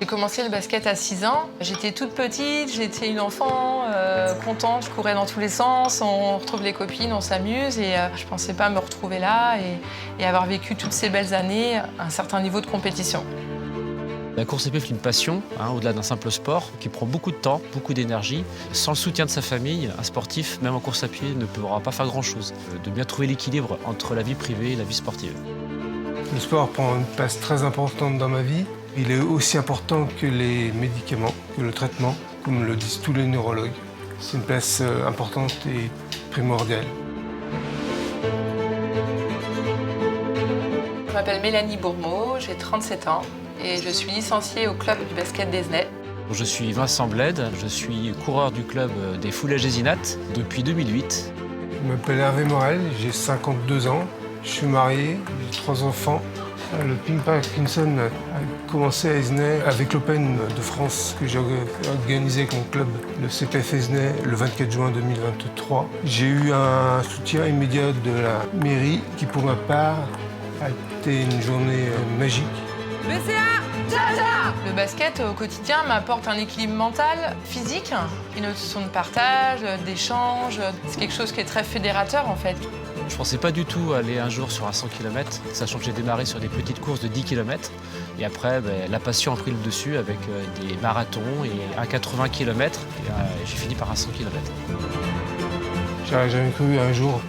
J'ai commencé le basket à 6 ans. J'étais toute petite, j'étais une enfant contente, je courais dans tous les sens, on retrouve les copines, on s'amuse et je pensais pas me retrouver là et avoir vécu toutes ces belles années à un certain niveau de compétition. La course à pied est une passion, au-delà d'un simple sport, qui prend beaucoup de temps, beaucoup d'énergie. Sans le soutien de sa famille, un sportif, même en course à pied, ne pourra pas faire grand-chose. De bien trouver l'équilibre entre la vie privée et la vie sportive. Le sport prend une place très importante dans ma vie. Il est aussi important que les médicaments, que le traitement, comme le disent tous les neurologues. C'est une place importante et primordiale. Je m'appelle Mélanie Bourmeau, j'ai 37 ans et je suis licenciée au club du basket d'Esnay. Je suis Vincent Bled, je suis coureur du club des Foulagésinat depuis 2008. Je m'appelle Hervé Morel, j'ai 52 ans, je suis marié, j'ai 3 enfants. Le Ping Parkinson a commencé à Esnay avec l'Open de France que j'ai organisé avec mon club, le CPF Esnay, le 24 juin 2023. J'ai eu un soutien immédiat de la mairie qui, pour ma part, a été une journée magique. Le basket au quotidien m'apporte un équilibre mental, physique, une notion de partage, d'échange. C'est quelque chose qui est très fédérateur en fait. Je ne pensais pas du tout aller un jour sur un 100 km, sachant que j'ai démarré sur des petites courses de 10 km. Et après, la passion a pris le dessus avec des marathons et un 80 km. Et j'ai fini par un 100 km. J'aurais jamais cru un jour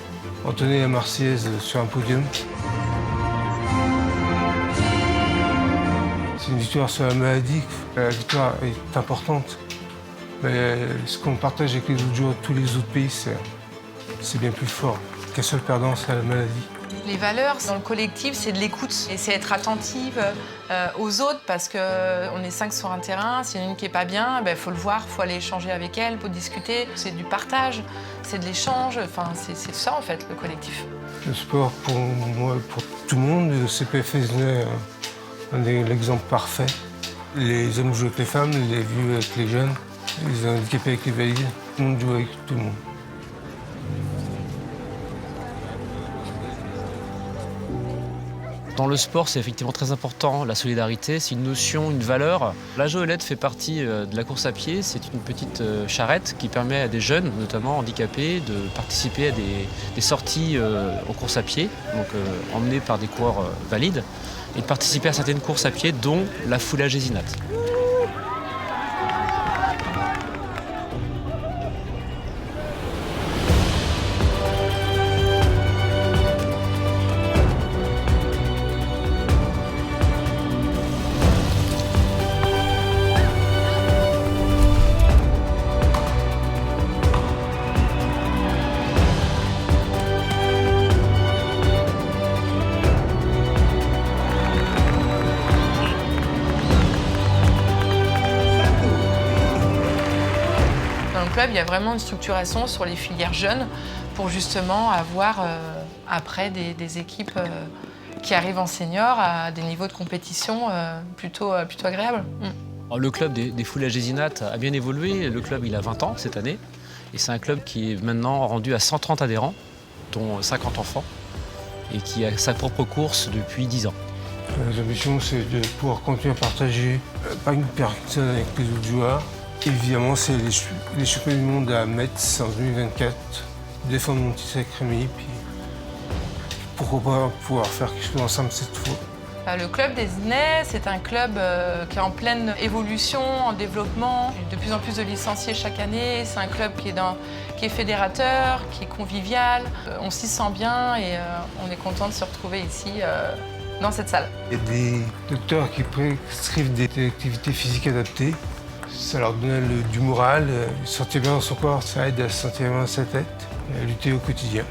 entonner la Marseillaise sur un podium. C'est une victoire sur la maladie. La victoire est importante. Mais ce qu'on partage avec les autres joueurs de tous les autres pays, c'est bien plus fort. Qu'un seul perdant, c'est la maladie. Les valeurs dans le collectif, c'est de l'écoute et c'est être attentive aux autres parce qu'on est 5 sur un terrain. S'il y en a une qui n'est pas bien, il faut le voir, il faut aller échanger avec elle, faut discuter. C'est du partage, c'est de l'échange. Enfin, c'est ça en fait, le collectif. Le sport, pour moi, pour tout le monde, le CPF Esnay est l'exemple parfait. Les hommes jouent avec les femmes, les vieux avec les jeunes, les handicapés avec les valides. Tout le monde joue avec tout le monde. Dans le sport, c'est effectivement très important, la solidarité, c'est une notion, une valeur. La Joëlette fait partie de la course à pied, c'est une petite charrette qui permet à des jeunes, notamment handicapés, de participer à des sorties en course à pied, donc emmenées par des coureurs valides, et de participer à certaines courses à pied, dont la Foulagésinat. Dans le club, il y a vraiment une structuration sur les filières jeunes pour justement avoir après des équipes qui arrivent en senior à des niveaux de compétition plutôt agréables. Alors, le club des Foulagésinat a bien évolué. Le club, il a 20 ans cette année. Et c'est un club qui est maintenant rendu à 130 adhérents, dont 50 enfants, et qui a sa propre course depuis 10 ans. Les ambitions, c'est de pouvoir continuer à partager Ping Parkinson avec les autres joueurs. Évidemment, c'est les championnats du monde à Metz en 2024, défendre mon petit sacré, puis pourquoi pas pouvoir faire quelque chose ensemble cette fois. Le club d'Esnay, c'est un club qui est en pleine évolution, en développement. De plus en plus de licenciés chaque année. C'est un club qui est fédérateur, qui est convivial. On s'y sent bien et on est content de se retrouver ici dans cette salle. Il y a des docteurs qui prescrivent des activités physiques adaptées. Ça leur donne du moral. Se sentir bien dans son corps, ça aide à se sentir bien dans sa tête et à lutter au quotidien.